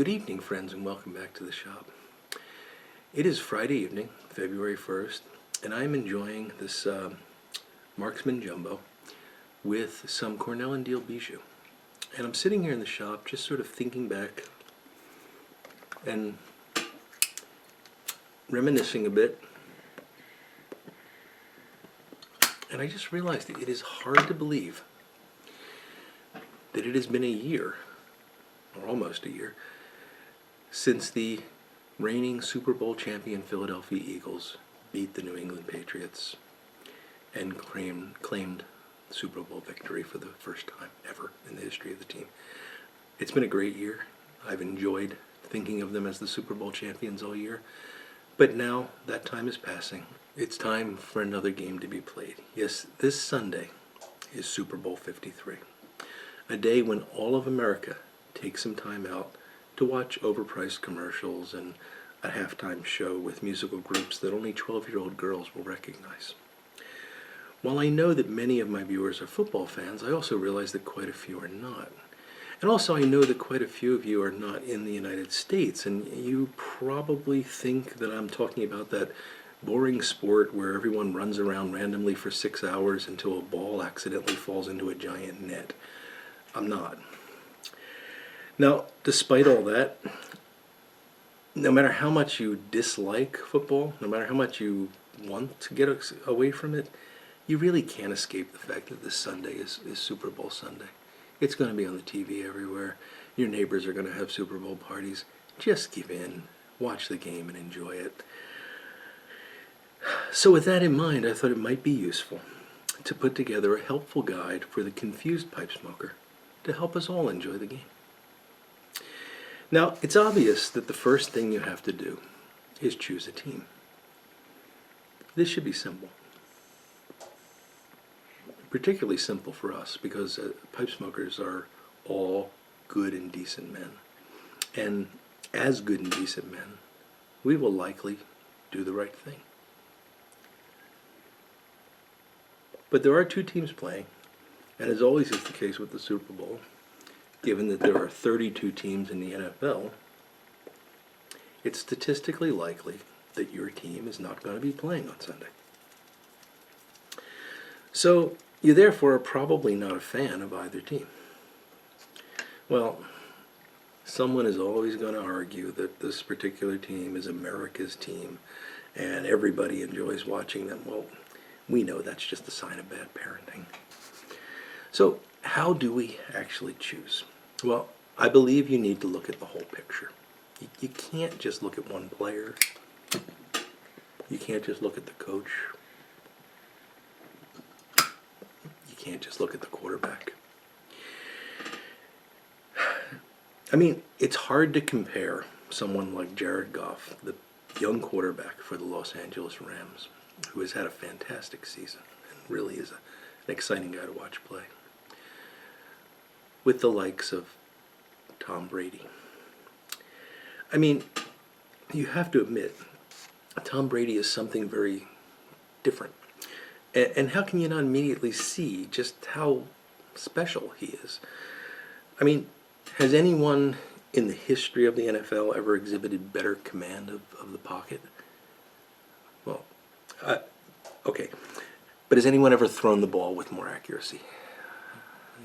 Good evening, friends, and welcome back to the shop. It is Friday evening, February 1st, and I'm enjoying this Marksman Jumbo with some Cornell and Deal Bijou. And I'm sitting here in the shop just sort of thinking back and reminiscing a bit. And I just realized that it is hard to believe that it has been a year, or almost a year, since the reigning Super Bowl champion Philadelphia Eagles beat the New England Patriots and claimed Super Bowl victory for the first time ever in the history of the team. It's been a great year. I've enjoyed thinking of them as the Super Bowl champions all year. But now that time is passing. It's time for another game to be played. Yes, this Sunday is Super Bowl 53. A day when all of America takes some time out to watch overpriced commercials and a halftime show with musical groups that only 12-year-old girls will recognize. While I know that many of my viewers are football fans, I also realize that quite a few are not. And also I know that quite a few of you are not in the United States, and you probably think that I'm talking about that boring sport where everyone runs around randomly for 6 hours until a ball accidentally falls into a giant net. I'm not. Now, despite all that, no matter how much you dislike football, no matter how much you want to get away from it, you really can't escape the fact that this Sunday is Super Bowl Sunday. It's going to be on the TV everywhere. Your neighbors are going to have Super Bowl parties. Just give in, watch the game, and enjoy it. So with that in mind, I thought it might be useful to put together a helpful guide for the confused pipe smoker to help us all enjoy the game. Now, it's obvious that the first thing you have to do is choose a team. This should be simple. Particularly simple for us because pipe smokers are all good and decent men. And as good and decent men, we will likely do the right thing. But there are two teams playing, and as always is the case with the Super Bowl, given that there are 32 teams in the NFL, it's statistically likely that your team is not going to be playing on Sunday. So, you therefore are probably not a fan of either team. Well, someone is always going to argue that this particular team is America's team and everybody enjoys watching them. Well, we know that's just a sign of bad parenting. So, how do we actually choose? Well, I believe you need to look at the whole picture. You can't just look at one player. You can't just look at the coach. You can't just look at the quarterback. I mean, it's hard to compare someone like Jared Goff, the young quarterback for the Los Angeles Rams, who has had a fantastic season and really is an exciting guy to watch play, with the likes of Tom Brady. I mean, you have to admit, Tom Brady is something very different. And how can you not immediately see just how special he is? I mean, has anyone in the history of the NFL ever exhibited better command of the pocket? Well, okay. But has anyone ever thrown the ball with more accuracy?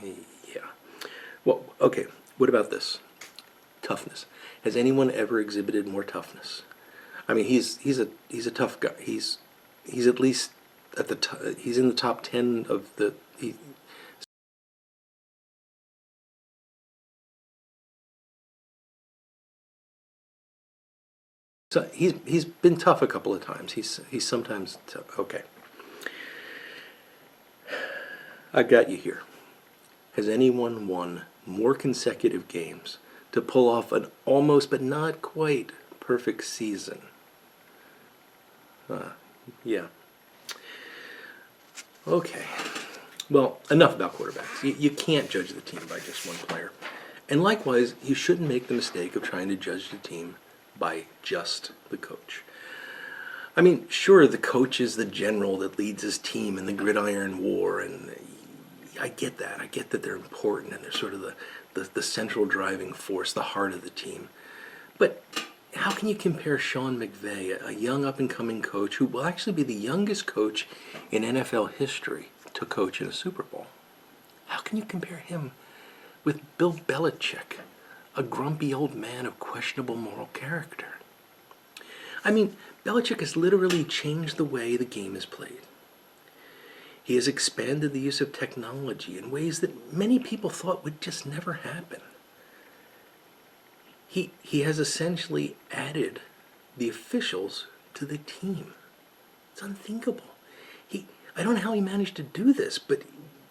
Yeah. Well, okay. What about this? Toughness. Has anyone ever exhibited more toughness? I mean, he's a tough guy. He's at least at the he's in the top 10 of the. So he's been tough a couple of times. He's sometimes okay. I got you here. Has anyone won more consecutive games to pull off an almost but not quite perfect season? Yeah. Okay. Well, enough about quarterbacks. You can't judge the team by just one player. And likewise, you shouldn't make the mistake of trying to judge the team by just the coach. I mean, sure, the coach is the general that leads his team in the gridiron war, and I get that. I get that they're important and they're sort of the central driving force, the heart of the team. But how can you compare Sean McVay, a young up-and-coming coach who will actually be the youngest coach in NFL history to coach in a Super Bowl? How can you compare him with Bill Belichick, a grumpy old man of questionable moral character? I mean, Belichick has literally changed the way the game is played. He has expanded the use of technology in ways that many people thought would just never happen. He has essentially added the officials to the team. It's unthinkable. I don't know how he managed to do this, but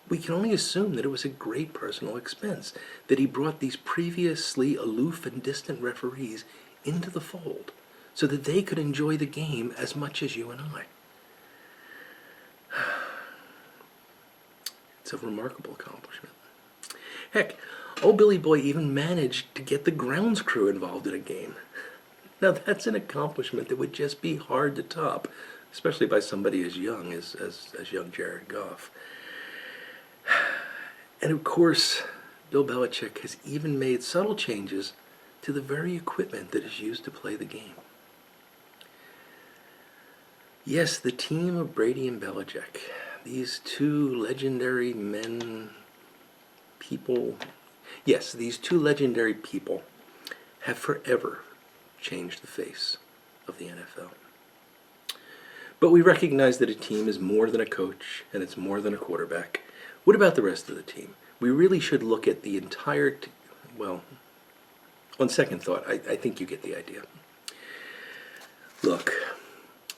we can only assume that it was a great personal expense, that he brought these previously aloof and distant referees into the fold so that they could enjoy the game as much as you and I. It's a remarkable accomplishment. Heck, old Billy Boy even managed to get the grounds crew involved in a game. Now that's an accomplishment that would just be hard to top, especially by somebody as young as young Jared Goff. And of course, Bill Belichick has even made subtle changes to the very equipment that is used to play the game. Yes, the team of Brady and Belichick, these two legendary people have forever changed the face of the NFL. But we recognize that a team is more than a coach and it's more than a quarterback. What about the rest of the team? We really should look at the entire well, on second thought, I think you get the idea. Look,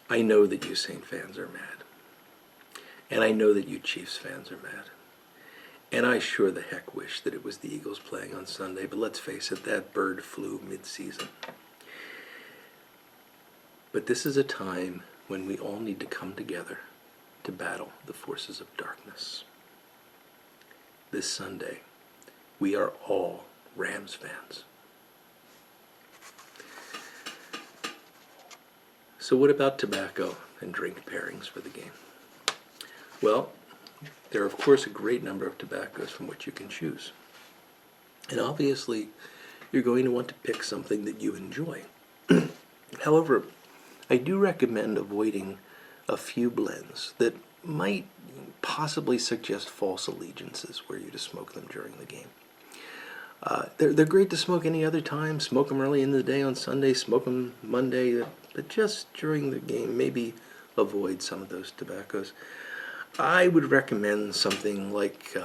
I know that you Saint fans are mad. And I know that you Chiefs fans are mad. And I sure the heck wish that it was the Eagles playing on Sunday, but let's face it, that bird flew mid-season. But this is a time when we all need to come together to battle the forces of darkness. This Sunday, we are all Rams fans. So what about tobacco and drink pairings for the game? Well, there are of course a great number of tobaccos from which you can choose. And obviously, you're going to want to pick something that you enjoy. However, I do recommend avoiding a few blends that might possibly suggest false allegiances were you to smoke them during the game. They're great to smoke any other time. Smoke them early in the day on Sunday, smoke them Monday, but just during the game, maybe avoid some of those tobaccos. I would recommend something like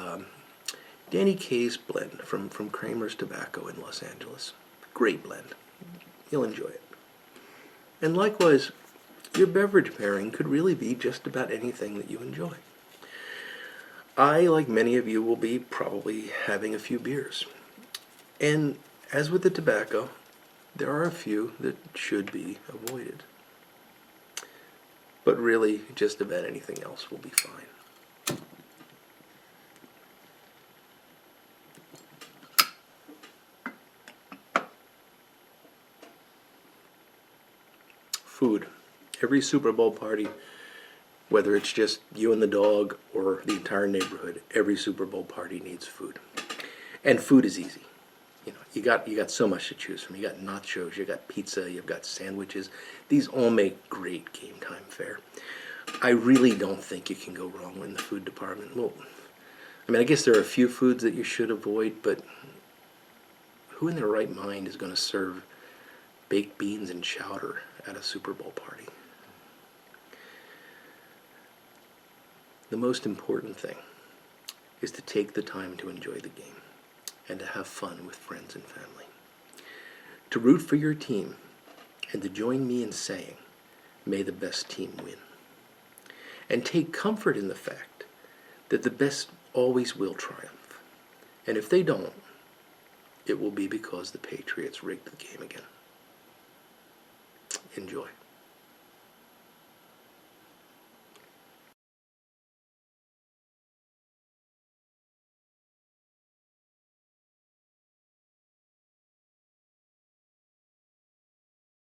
Danny Kaye's blend from Kramer's Tobacco in Los Angeles. Great blend. You'll enjoy it. And likewise, your beverage pairing could really be just about anything that you enjoy. I, like many of you, will be probably having a few beers. And as with the tobacco, there are a few that should be avoided. But really, just about anything else will be fine. Food. Every Super Bowl party, whether it's just you and the dog or the entire neighborhood, every Super Bowl party needs food. And food is easy. You got so much to choose from. You got nachos, you got pizza, you've got sandwiches. These all make great game time fare. I really don't think you can go wrong in the food department. Well, I guess there are a few foods that you should avoid, but who in their right mind is going to serve baked beans and chowder at a Super Bowl party? The most important thing is to take the time to enjoy the game and to have fun with friends and family. To root for your team and to join me in saying, may the best team win. And take comfort in the fact that the best always will triumph. And if they don't, it will be because the Patriots rigged the game again. Enjoy.